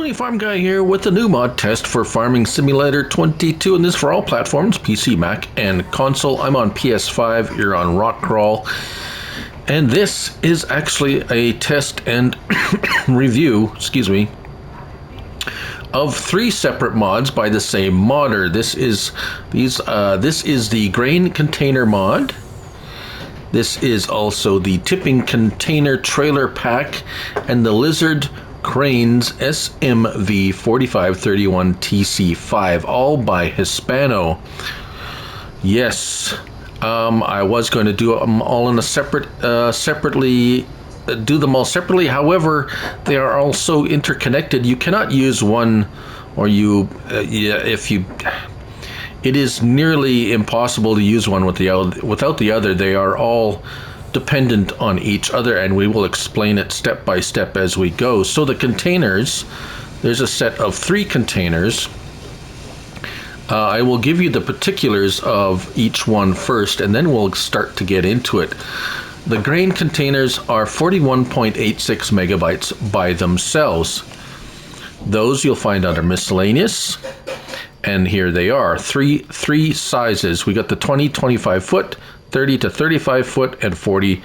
Tony Farm Guy here with the new mod test for Farming Simulator 22, and this for all platforms, PC, Mac, and console. I'm on PS5, you're on Rock Crawl, and this is actually a test and review, of 3 separate mods by the same modder. This is the grain container mod. This is also the tipping container trailer pack and the lizard Cranes SMV 4531 TC5, all by Hispano. Yes, I was going to do them all in a separately. Do them all separately. However, they are also interconnected. You cannot use one, or it is nearly impossible to use one without the other. They are all dependent on each other, and we will explain it step by step as we go. So the containers, there's a set of 3 containers. I will give you the particulars of each one first, and then we'll start to get into it. The grain containers are 41.86 megabytes by themselves. Those you'll find under miscellaneous, and here they are, three sizes. We got the 20-25 foot, 30 to 35 foot, and 40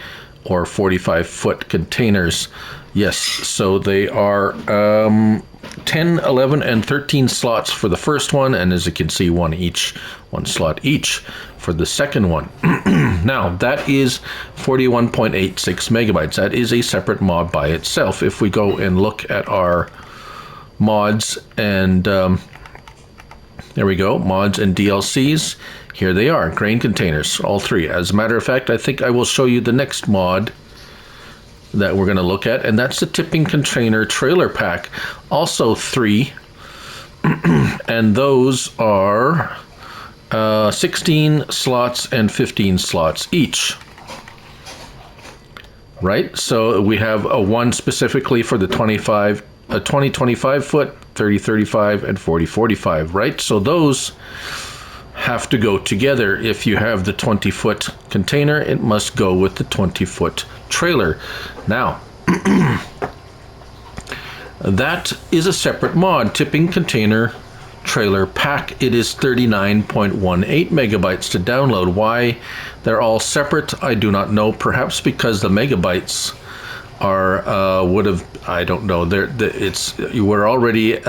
or 45 foot containers. Yes, so they are 10, 11, and 13 slots for the first one, and as you can see, one slot each for the second one. Now, that is 41.86 megabytes. That is a separate mod by itself. If we go and look at our mods and there we go, mods and DLCs. Here they are, grain containers, all 3. As a matter of fact, I think I will show you the next mod that we're going to look at, and that's the tipping container trailer pack. Also 3, and those are 16 slots and 15 slots each. Right, so we have a one specifically for the 20-25 foot, 30-35, and 40-45, right? So those have to go together. If you have the 20-foot container, it must go with the 20-foot trailer. Now, that is a separate mod, tipping container trailer pack. It is 39.18 megabytes to download. Why they're all separate, I do not know. Perhaps because the megabytes are I don't know. We're already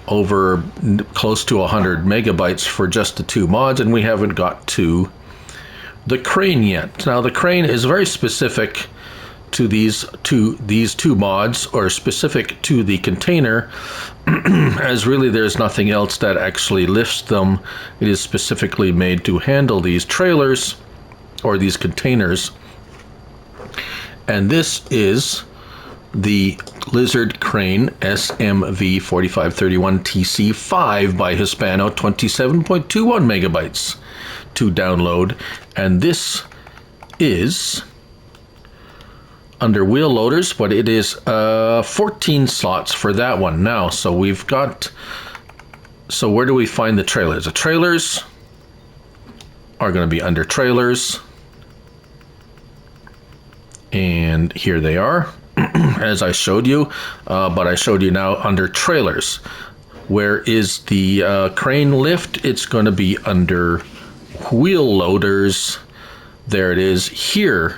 over close to 100 megabytes for just the 2 mods, and we haven't got to the crane yet. Now, the crane is very specific to these two mods, or specific to the container, as really there's nothing else that actually lifts them. It is specifically made to handle these trailers or these containers. And this is the Lizard Crane SMV 4531 TC5 by Hispano, 27.21 megabytes to download. And this is under wheel loaders, but it is 14 slots for that one. Now, so where do we find the trailers? The trailers are going to be under trailers. And here they are, as I showed you, but I showed you now under trailers. Where is the crane lift? It's going to be under wheel loaders. There it is here.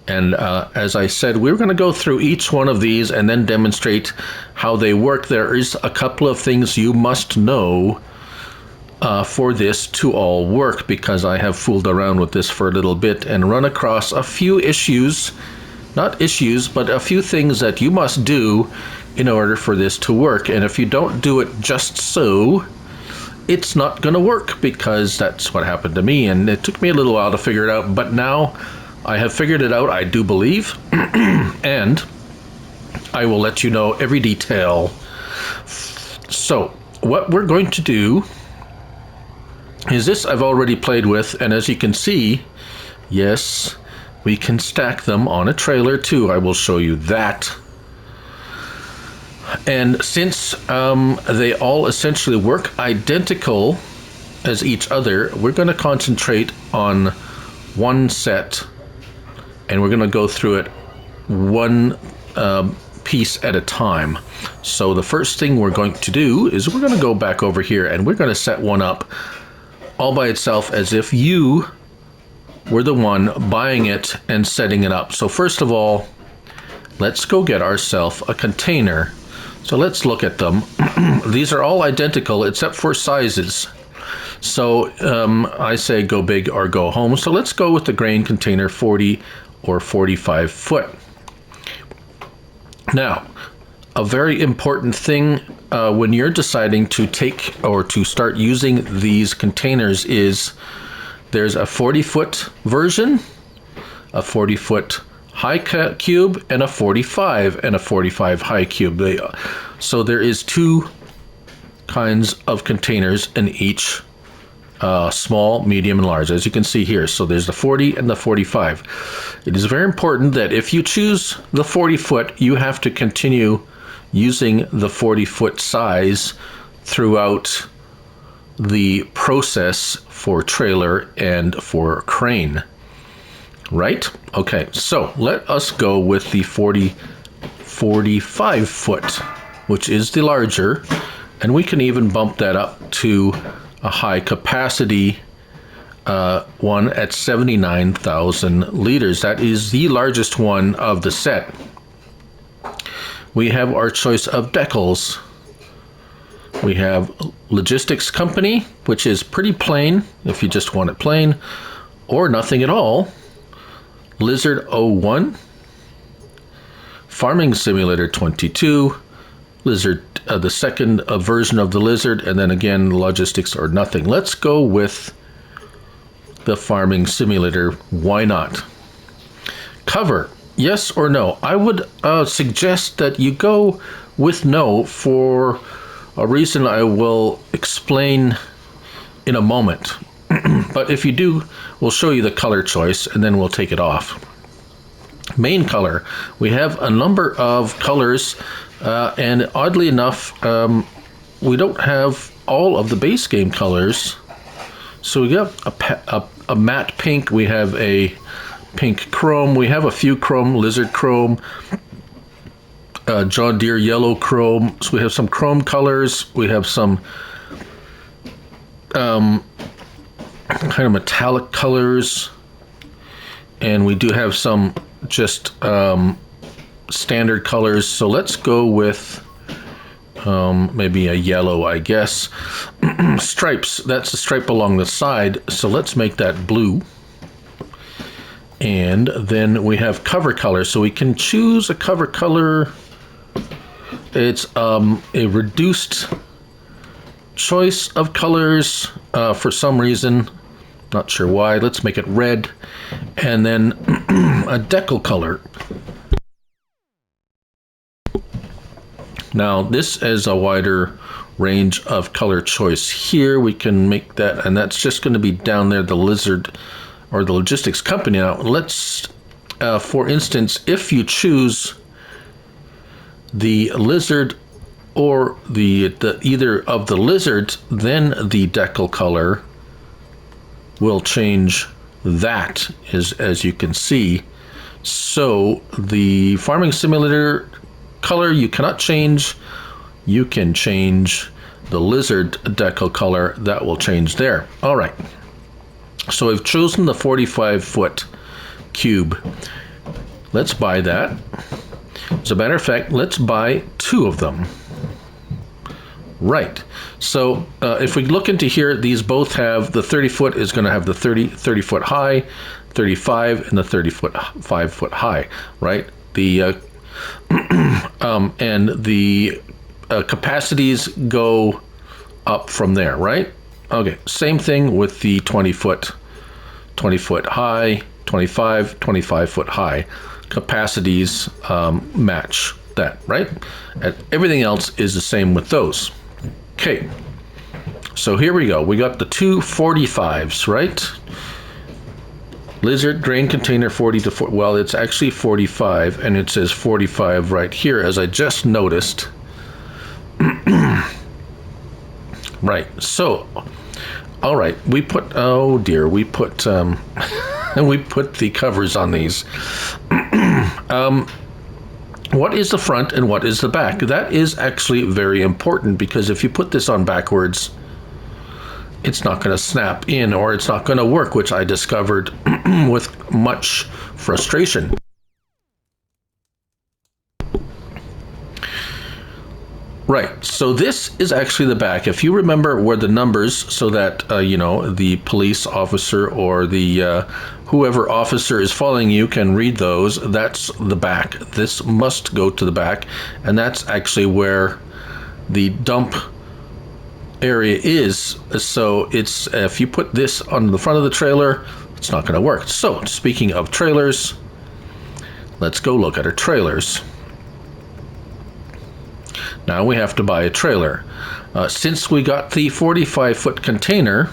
And as I said, we're going to go through each one of these and then demonstrate how they work. There is a couple of things you must know for this to all work, because I have fooled around with this for a little bit and run across a few issues. Not issues, but a few things that you must do in order for this to work. And if you don't do it just so, it's not going to work, because that's what happened to me. And it took me a little while to figure it out, but now I have figured it out, I do believe. And I will let you know every detail. So what we're going to do is this I've already played with, and as you can see, yes, we can stack them on a trailer too. I will show you that. And since they all essentially work identical as each other, we're going to concentrate on one set, and we're going to go through it one piece at a time. So the first thing we're going to do is we're going to go back over here and we're going to set one up all by itself as if you were the one buying it and setting it up. So first of all, let's go get ourselves a container. So let's look at them. These are all identical except for sizes. So I say go big or go home. So let's go with the grain container 40 or 45 foot. Now, a very important thing when you're deciding to take or to start using these containers is there's a 40-foot version, a 40-foot high cube, and a 45 and a 45 high cube. So there is two kinds of containers in each small, medium, and large, as you can see here. So there's the 40 and the 45. It is very important that if you choose the 40 foot, you have to continue using the 40-foot size throughout the process for trailer and for crane. Right? Okay, so let us go with the 45 foot, which is the larger, and we can even bump that up to a high capacity one at 79,000 liters. That is the largest one of the set. We have our choice of decals. We have Logistics Company, which is pretty plain if you just want it plain, or nothing at all. Lizard 01, Farming Simulator 22, Lizard, the second version of the Lizard, and then again Logistics or nothing. Let's go with the Farming Simulator. Why not? Cover, yes or no? I would suggest that you go with no for a reason I will explain in a moment. But if you do, we'll show you the color choice and then we'll take it off. Main color, we have a number of colors, and oddly enough, we don't have all of the base game colors. So we got a matte pink, we have a pink chrome, we have a few chrome, lizard chrome, John Deere yellow chrome. So we have some chrome colors, we have some kind of metallic colors, and we do have some just standard colors. So let's go with maybe a yellow, I guess. Stripes, that's a stripe along the side, so let's make that blue. And then we have cover color, so we can choose a cover color. It's a reduced choice of colors for some reason, not sure why. Let's make it red, and then a decal color. Now this is a wider range of color choice here. We can make that, and that's just going to be down there, the Lizard or the Logistics Company. Now let's, for instance, if you choose the Lizard or the either of the Lizards, then the decal color will change that, as you can see. So the Farming Simulator color you cannot change. You can change the Lizard decal color, that will change there. All right, so I've chosen the 45-foot cube. Let's buy that. As a matter of fact, let's buy two of them. Right, so if we look into here, these both have the 30 foot is going to have the 30 foot high, 35, and the 35 foot high, right? The and the capacities go up from there, right? Okay, same thing with the 20 foot high, 25 foot high. Capacities match that, right? And everything else is the same with those. Okay, so here we go. We got the two 45s, right? Lizard grain container 40 to 40. Well, it's actually 45, and it says 45 right here, as I just noticed. Right. So, all right. We put. Oh dear. We put. We put the covers on these. what is the front and what is the back? That is actually very important, because if you put this on backwards, it's not going to snap in, or it's not going to work, which I discovered with much frustration. Right, so this is actually the back. If you remember where the numbers, so that, you know, the police officer or the whoever officer is following you can read those, that's the back. This must go to the back, and that's actually where the dump area is. So it's, if you put this on the front of the trailer, it's not going to work. So speaking of trailers, let's go look at our trailers. Now we have to buy a trailer. Since we got the 45-foot container,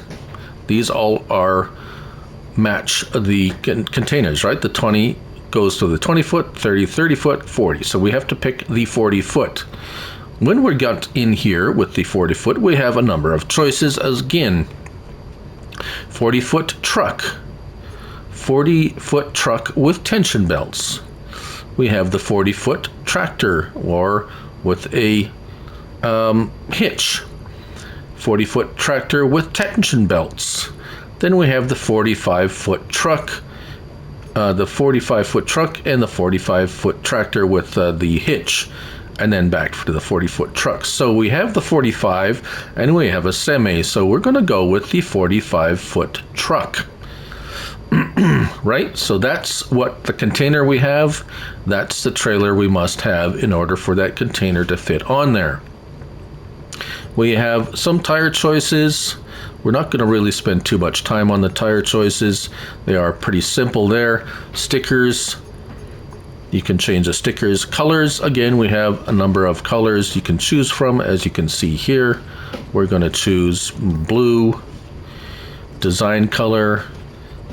these all are match the containers, right? The 20 goes to the 20-foot, 30 foot, 40. So we have to pick the 40-foot. When we got in here with the 40-foot, we have a number of choices. Again, 40-foot truck, 40-foot truck with tension belts. We have the 40-foot tractor, or with a hitch, 40-foot tractor with tension belts. Then we have the 45-foot truck, the 45-foot truck and the 45-foot tractor with the hitch, and then back to the 40-foot truck. So we have the 45 and we have a semi, so we're going to go with the 45-foot truck. Right, so that's what the container we have, that's the trailer we must have in order for that container to fit on there. We have some tire choices. We're not going to really spend too much time on the tire choices. They are pretty simple there. Stickers, you can change the stickers. Colors, again, we have a number of colors you can choose from. As you can see here, we're going to choose blue. Design color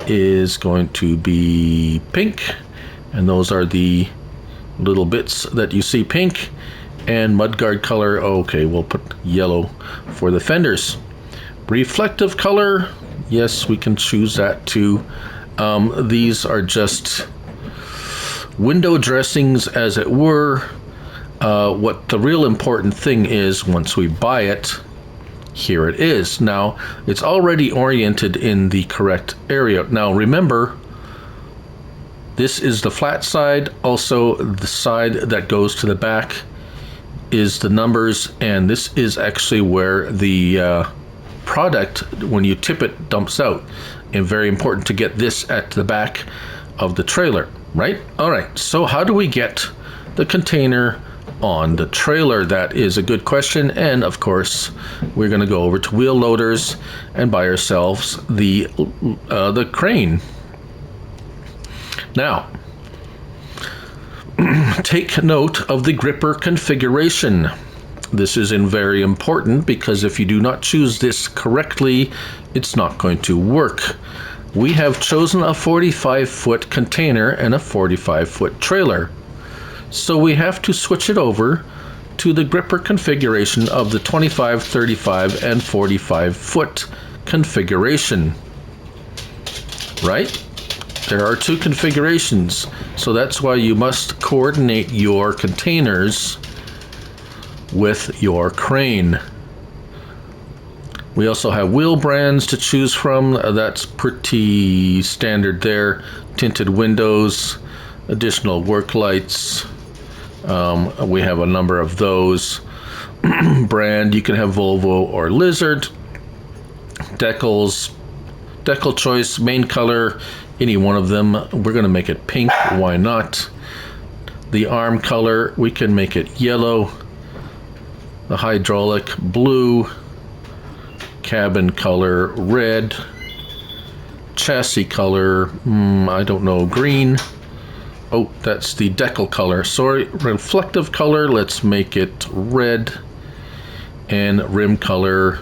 is going to be pink, and those are the little bits that you see pink. And mudguard color, okay, we'll put yellow for the fenders. Reflective color, yes, we can choose that too. These are just window dressings, as it were. What the real important thing is, once we buy it, here it is. Now, it's already oriented in the correct area. Now, remember, this is the flat side. Also, the side that goes to the back is the numbers, and this is actually where the product, when you tip it, dumps out. And very important to get this at the back of the trailer, right? All right, so how do we get the container on the trailer? That is a good question, and of course we're going to go over to wheel loaders and buy ourselves the crane. Now, take note of the gripper configuration. This is very important, because if you do not choose this correctly, it's not going to work. We have chosen a 45-foot container and a 45-foot trailer. So we have to switch it over to the gripper configuration of the 25, 35, and 45-foot configuration. Right? There are two configurations, so that's why you must coordinate your containers with your crane. We also have wheel brands to choose from. That's pretty standard there. Tinted windows, additional work lights. We have a number of those. Brand, you can have Volvo or Lizard. Decals, decal choice, main color, any one of them. We're going to make it pink, why not? The arm color, we can make it yellow. The hydraulic, blue. Cabin color, red. Chassis color, I don't know, green. Oh, that's the decal color. Sorry, reflective color, let's make it red. And rim color,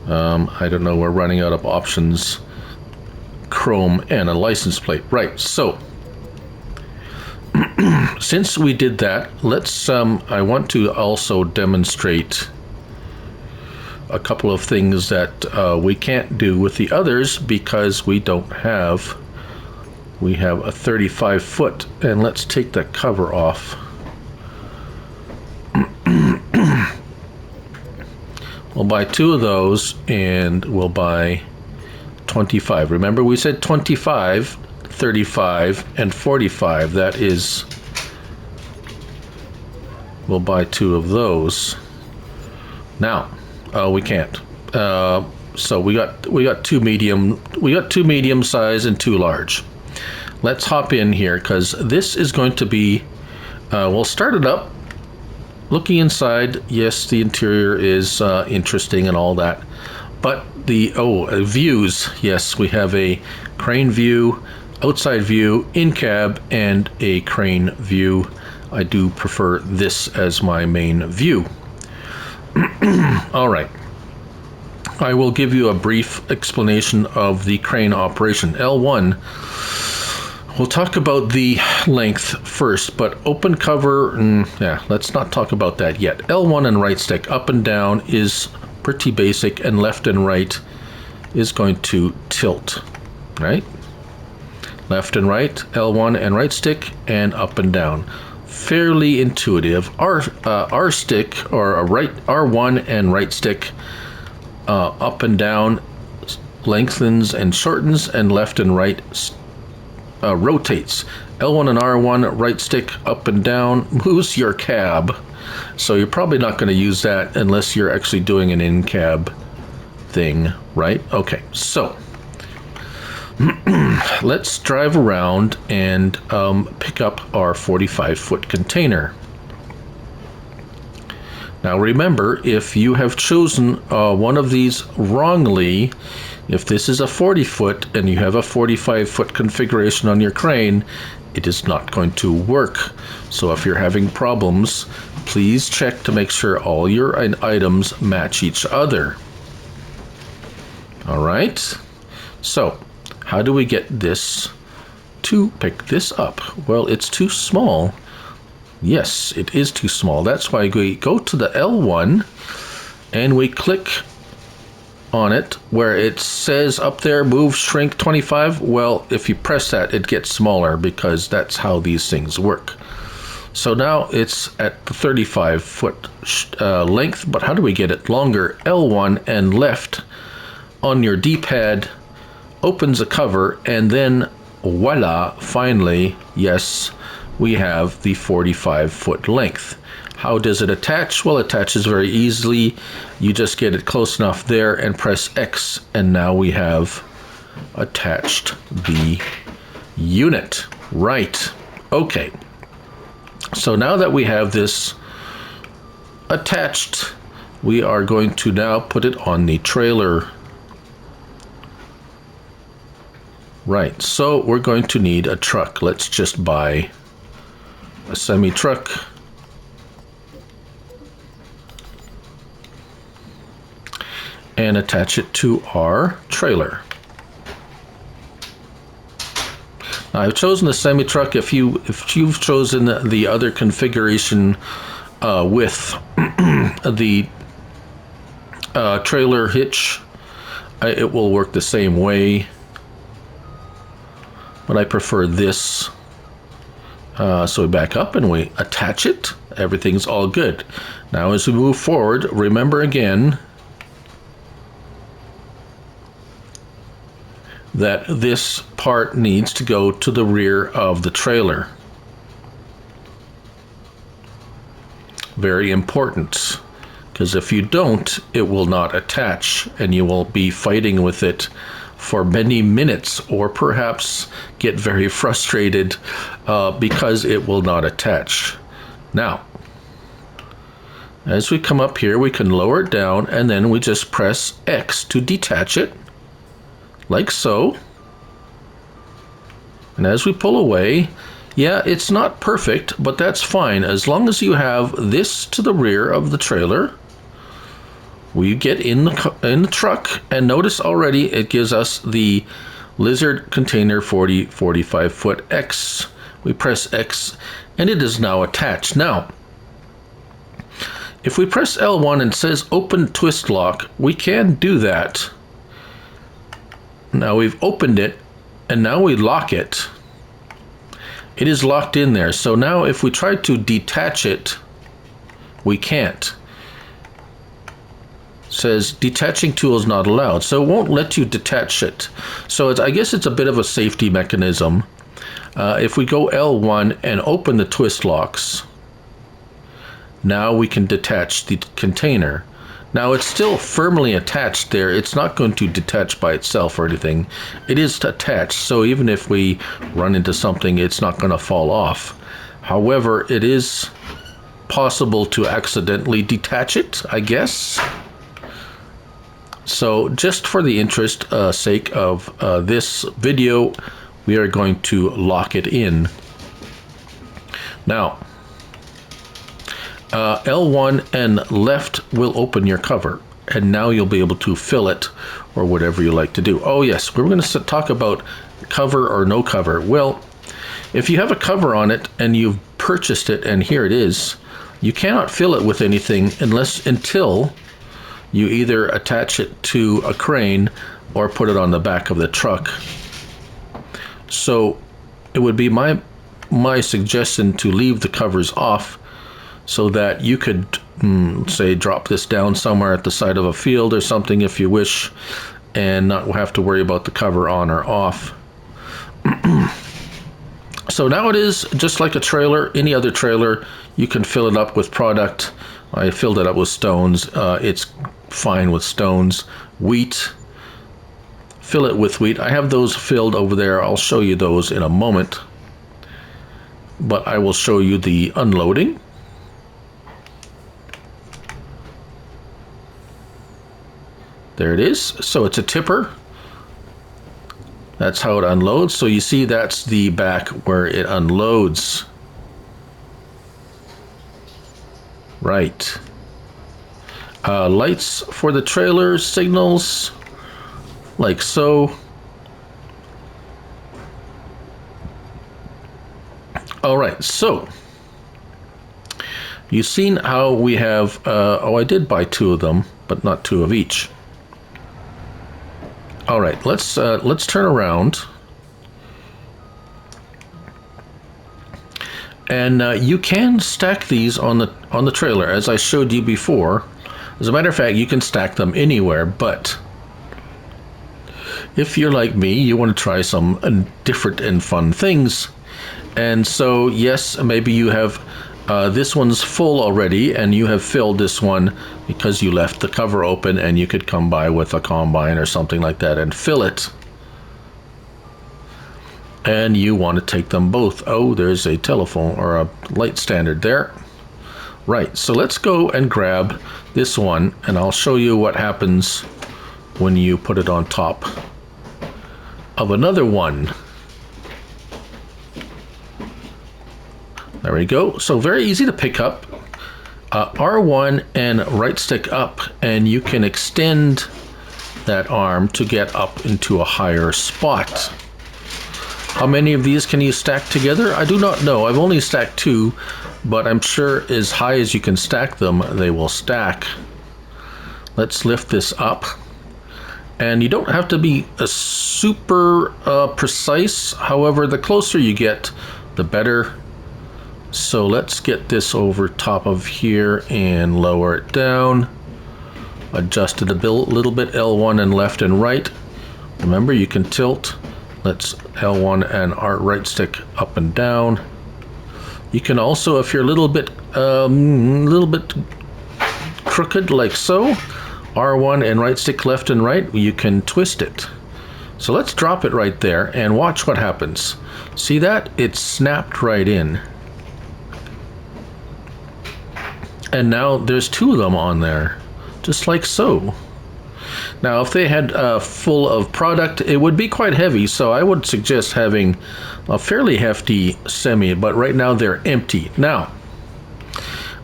I don't know, we're running out of options. Chrome and a license plate. Right, so since we did that, let's I want to also demonstrate a couple of things that we can't do with the others, because we don't have, we have a 35-foot, and let's take the cover off. We'll buy 2 of those, and we'll buy 25. Remember, we said 25, 35, and 45. That is, we'll buy 2 of those. Now, we can't. So we got 2 medium size and 2 large. Let's hop in here, because this is going to be, we'll start it up. Looking inside, yes, the interior is interesting and all that. But the, views, yes, we have a crane view, outside view, in cab, and a crane view. I do prefer this as my main view. All right. I will give you a brief explanation of the crane operation. L1, we'll talk about the length first, but open cover, yeah, let's not talk about that yet. L1 and right stick, up and down is pretty basic, and left and right is going to tilt, right? Left and right, L1 and right stick, and up and down. Fairly intuitive. R stick, or a right R1 and right stick, up and down lengthens and shortens, and left and right rotates. L1 and R1 right stick up and down moves your cab. So you're probably not going to use that unless you're actually doing an in-cab thing, right? Okay, so let's drive around and pick up our 45-foot container. Now remember, if you have chosen one of these wrongly, if this is a 40-foot and you have a 45-foot configuration on your crane, it is not going to work. So if you're having problems, please check to make sure all your items match each other. All right, so how do we get this to pick this up? Well, it's too small. Yes, it is too small. That's why we go to the L1 and we click on it where it says up there, move, shrink 25. Well, if you press that, it gets smaller because that's how these things work. So now it's at the 35-foot length, but how do we get it longer? L1 and left on your D-pad opens a cover, and then voila, finally, yes, we have the 45-foot length. How does it attach? Well, it attaches very easily. You just get it close enough there and press X, and now we have attached the unit. Right. Okay. So now that we have this attached, we are going to now put it on the trailer. Right, so we're going to need a truck. Let's just buy a semi-truck. And attach it to our trailer. Now, I've chosen the semi-truck. If you've chosen the other configuration with the trailer hitch, it will work the same way. But I prefer this. So we back up and we attach it. Everything's all good. Now as we move forward, remember again that this part needs to go to the rear of the trailer. Very important, because if you don't, it will not attach and you will be fighting with it for many minutes, or perhaps get very frustrated because it will not attach. Now, as we come up here, we can lower it down, and then we just press X to detach it, like so. And as we pull away, yeah, it's not perfect, but that's fine. As long as you have this to the rear of the trailer, we get in the truck, and notice already it gives us the Lizard Container 45-foot X. We press X, and it is now attached. Now, if we press L1 and it says open twist lock, we can do that. Now we've opened it, and now we lock it. It is locked in there. So now if we try to detach it, we can't. says detaching tools not allowed, so it won't let you detach it. So I guess it's a bit of a safety mechanism. If we go L1 and open the twist locks, now we can detach the container. Now it's still firmly attached there. It's not going to detach by itself or anything. It is attached, so even if we run into something, it's not going to fall off. However, it is possible to accidentally detach it, I guess. So just for the sake of this video, we are going to lock it in. Now, L1 and left will open your cover, and now you'll be able to fill it or whatever you like to do. Oh yes, we're going to talk about cover or no cover. Well, if you have a cover on it and you've purchased it and here it is, you cannot fill it with anything until you either attach it to a crane or put it on the back of the truck. So it would be my suggestion to leave the covers off, so that you could, say, drop this down somewhere at the side of a field or something if you wish, and not have to worry about the cover on or off. So now it is just like a trailer, any other trailer. You can fill it up with product. I filled it up with stones. It's fine with stones. Wheat, fill it with wheat. I have those filled over there. I'll show you those in a moment. But I will show you the unloading. There it is. So it's a tipper. That's how it unloads. So you see that's the back where it unloads. Right. Lights for the trailer, signals, like so. All right, so you've seen how we have, I did buy 2 of them, but not 2 of each. All right, let's turn around, and you can stack these on the trailer, as I showed you before. As a matter of fact, you can stack them anywhere, but if you're like me, you want to try some different and fun things. And so, yes, maybe you have this one's full already, and you have filled this one because you left the cover open, and you could come by with a combine or something like that and fill it. And you want to take them both. Oh, there's a telephone or a light standard there. Right, so let's go and grab this one, and I'll show you what happens when you put it on top of another one. There we go. So very easy to pick up. R1 and right stick up, and you can extend that arm to get up into a higher spot. How many of these can you stack together? I do not know. I've only stacked 2, but I'm sure as high as you can stack them, they will stack. Let's lift this up. And you don't have to be super precise. However, the closer you get, the better. So let's get this over top of here and lower it down. Adjust it a little bit, L1 and left and right. Remember, you can tilt. Let's L1 and our right stick up and down. You can also, if you're a little bit crooked like so, R1 and right stick left and right, you can twist it. So let's drop it right there and watch what happens. See that? It snapped right in. And now there's 2 of them on there, just like so. Now, if they had full of product, it would be quite heavy, so I would suggest having a fairly hefty semi, but right now they're empty. Now,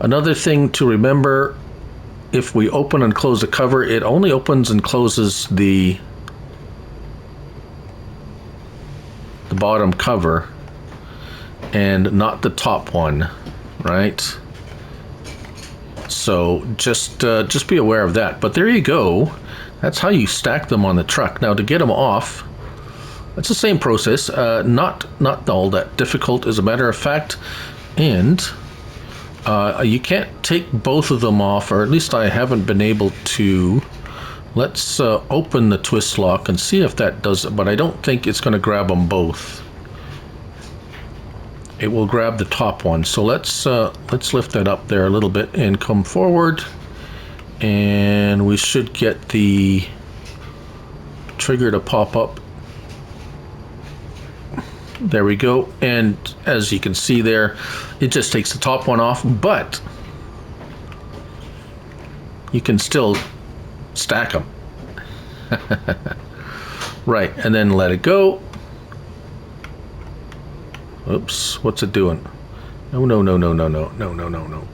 another thing to remember, if we open and close the cover, it only opens and closes the bottom cover and not the top one, right? So just be aware of that. But there you go. That's how you stack them on the truck. Now to get them off, it's the same process. Not all that difficult, as a matter of fact. And You can't take both of them off, or at least I haven't been able to. Let's open the twist lock and see if that does it, but I don't think it's going to grab them both. It will grab the top one. So let's lift that up there a little bit and come forward, and we should get the trigger to pop up. There we go. And as you can see there, it just takes the top one off, but you can still stack them. Right, and then let it go. Oops, what's it doing? No, no, no, no, no, no, no, no, no, no.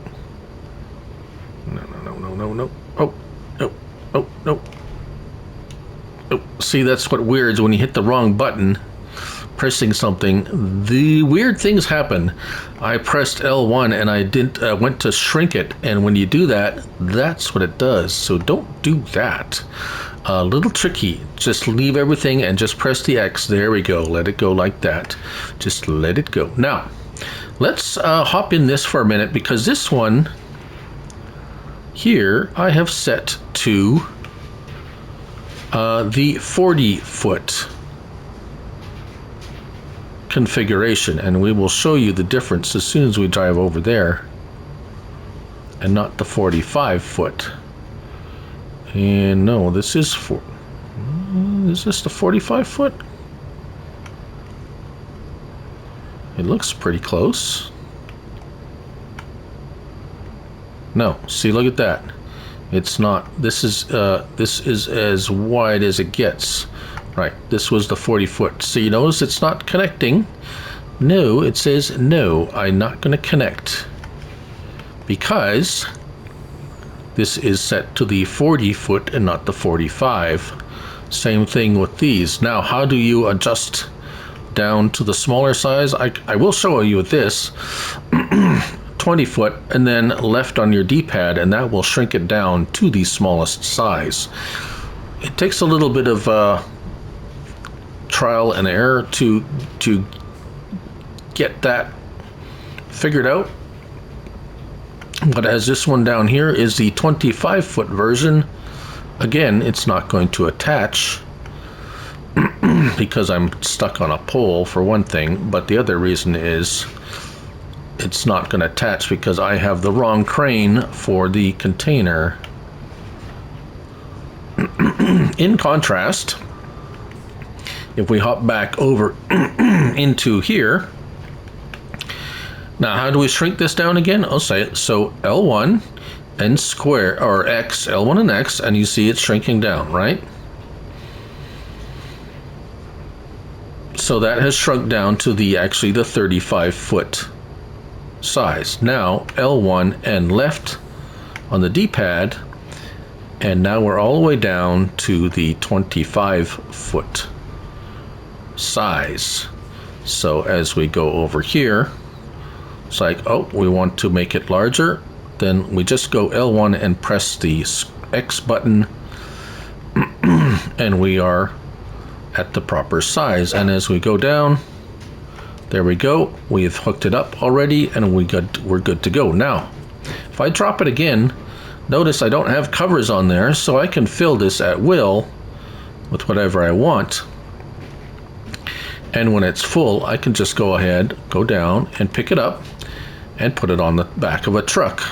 No, no, no, no, no, no. Oh, no, oh, no. Oh, see, that's what weirds when you hit the wrong button, pressing something. The weird things happen. I pressed L1 and I didn't went to shrink it, and when you do that, that's what it does. So don't do that. A little tricky. Just leave everything and just press the X. There we go. Let it go like that. Just let it go. Now, let's hop in this for a minute, because this one here I have set to the 40-foot configuration, and we will show you the difference as soon as we drive over there, and not the 45-foot. And no, this is is this the 45-foot? It looks pretty close. No, see, look at that. It's not. This is as wide as it gets. Right, this was the 40-foot. So you notice it's not connecting. No, it says no, I'm not going to connect, because this is set to the 40-foot and not the 45. Same thing with these. Now, how do you adjust down to the smaller size? I will show you with this. 20-foot, and then left on your D-pad, and that will shrink it down to the smallest size. It takes a little bit of trial and error to get that figured out. But as this one down here is the 25-foot version, again, it's not going to attach because I'm stuck on a pole, for one thing, but the other reason is it's not going to attach because I have the wrong crane for the container. In contrast, if we hop back over into here, now how do we shrink this down again? I'll say it. So L1 and square, or X, L1 and X, and you see it's shrinking down, right? So that has shrunk down to the 35-foot size. Now L1 and left on the D-pad, and now we're all the way down to the 25-foot size. So as we go over here, it's like, oh, we want to make it larger, then we just go L1 and press the X button and we are at the proper size. And as we go down, there we go, we've hooked it up already, and we're good to go. Now if I drop it again, notice I don't have covers on there, so I can fill this at will with whatever I want. And when it's full, I can just go ahead, go down and pick it up and put it on the back of a truck.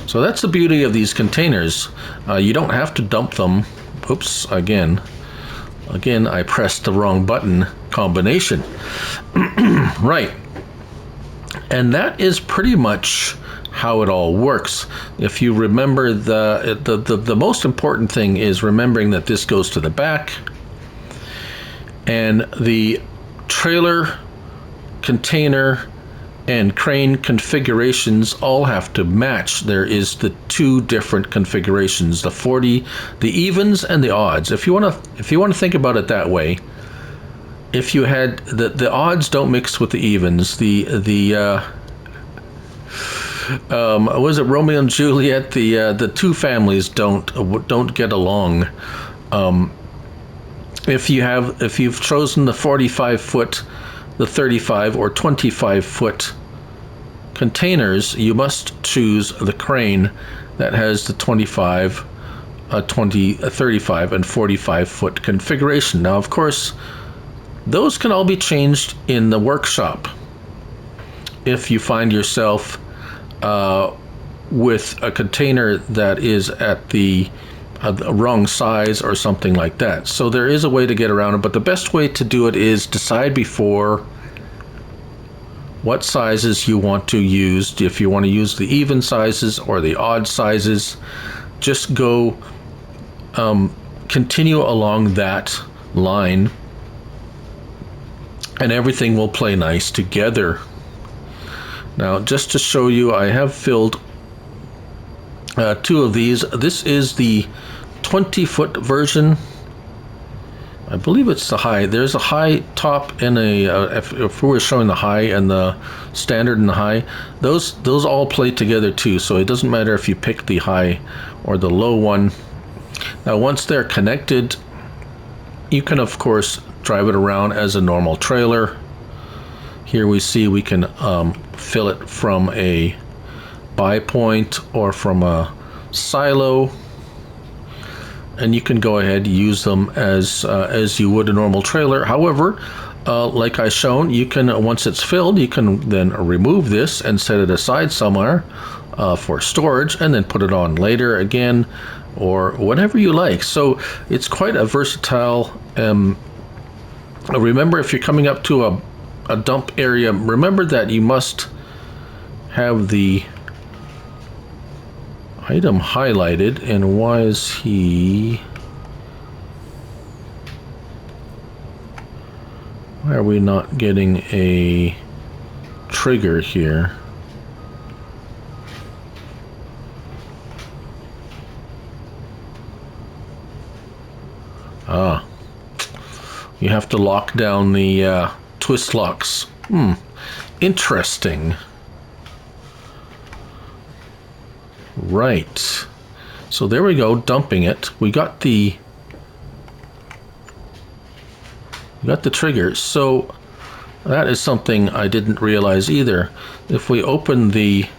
So that's the beauty of these containers. You don't have to dump them. Oops, again I pressed the wrong button combination. Right, and that is pretty much how it all works. If you remember, the most important thing is remembering that this goes to the back, and the trailer, container, and crane configurations all have to match. There is the two different configurations, the 40, the evens and the odds. If you want to think about it that way, if you had the odds don't mix with the evens, was it Romeo and Juliet? The two families don't get along. If you've chosen the 45-foot, the 35 or 25-foot containers, you must choose the crane that has the 25, 35, and 45 foot configuration. Now, of course, those can all be changed in the workshop if you find yourself with a container that is at the wrong size or something like that. So there is a way to get around it, but the best way to do it is decide before what sizes you want to use. If you want to use the even sizes or the odd sizes, just go continue along that line and everything will play nice together. Now, just to show you, I have filled 2 of these. This is the 20-foot version. I believe it's the high. There's a high top and a if we were showing the high and the standard and the high, those all play together too, so it doesn't matter if you pick the high or the low one. Now, once they're connected, you can of course drive it around as a normal trailer. Here we see we can fill it from a buy point or from a silo, and you can go ahead and use them as you would a normal trailer. However, like I shown, you can, once it's filled, you can then remove this and set it aside somewhere for storage, and then put it on later again, or whatever you like. So it's quite a versatile. Remember, if you're coming up to a dump area, remember that you must have the item highlighted. And why is why are we not getting a trigger here? Ah, you have to lock down the twist locks. Interesting. Right. So there we go, dumping it. We got the trigger. So that is something I didn't realize either. If we open the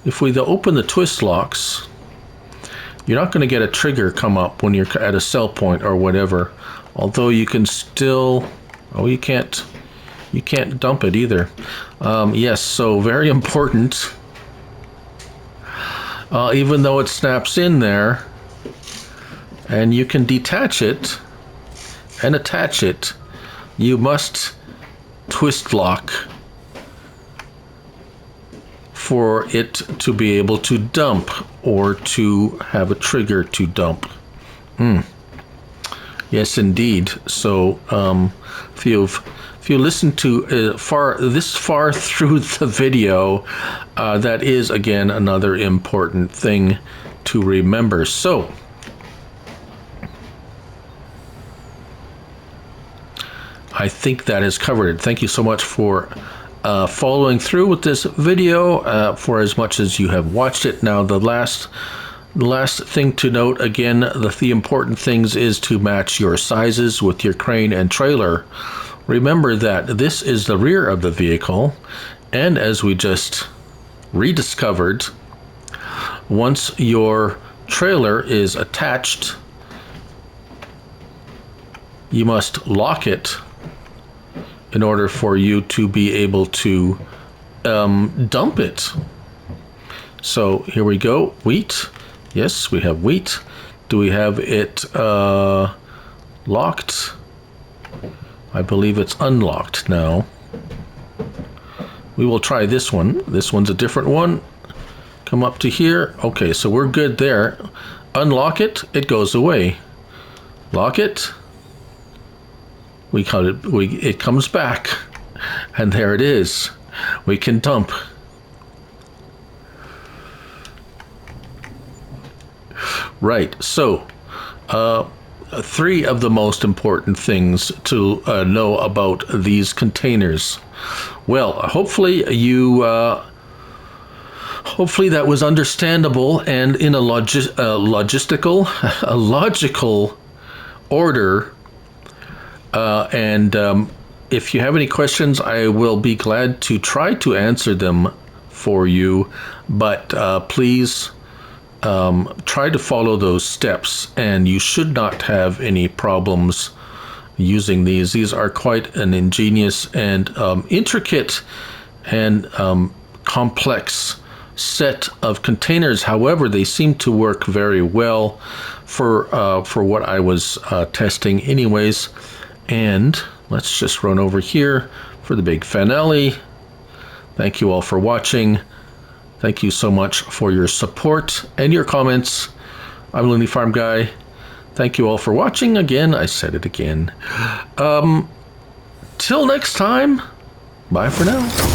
twist locks, you're not going to get a trigger come up when you're at a sell point or whatever. Although you can still, you can't dump it either. Yes, so very important. Even though it snaps in there, and you can detach it and attach it, you must twist lock for it to be able to dump or to have a trigger to dump. Yes, indeed. So if you listen to this far through the video, that is again another important thing to remember. So I think that has covered it. Thank you so much for following through with this video, for as much as you have watched it. Now, the last thing to note, again, the important things is to match your sizes with your crane and trailer. Remember that this is the rear of the vehicle, and as we just rediscovered, once your trailer is attached, you must lock it in order for you to be able to dump it. So here we go, wheat. Yes, we have wheat. Do we have it locked? I believe it's unlocked now. We will try this one. This one's a different one. Come up to here. Okay, so we're good there. Unlock it, it goes away. Lock it. It comes back. And there it is. We can dump. Right, so 3 of the most important things to know about these containers. Well, hopefully hopefully that was understandable and in a logical order. If you have any questions, I will be glad to try to answer them for you, but please try to follow those steps, and you should not have any problems using these. These are quite an ingenious and intricate and complex set of containers. However, they seem to work very well for what I was testing anyways. And let's just run over here for the big finale. Thank you all for watching. Thank you so much for your support and your comments. I'm Looney Farm Guy. Thank you all for watching. Again, I said it again. Till next time, bye for now.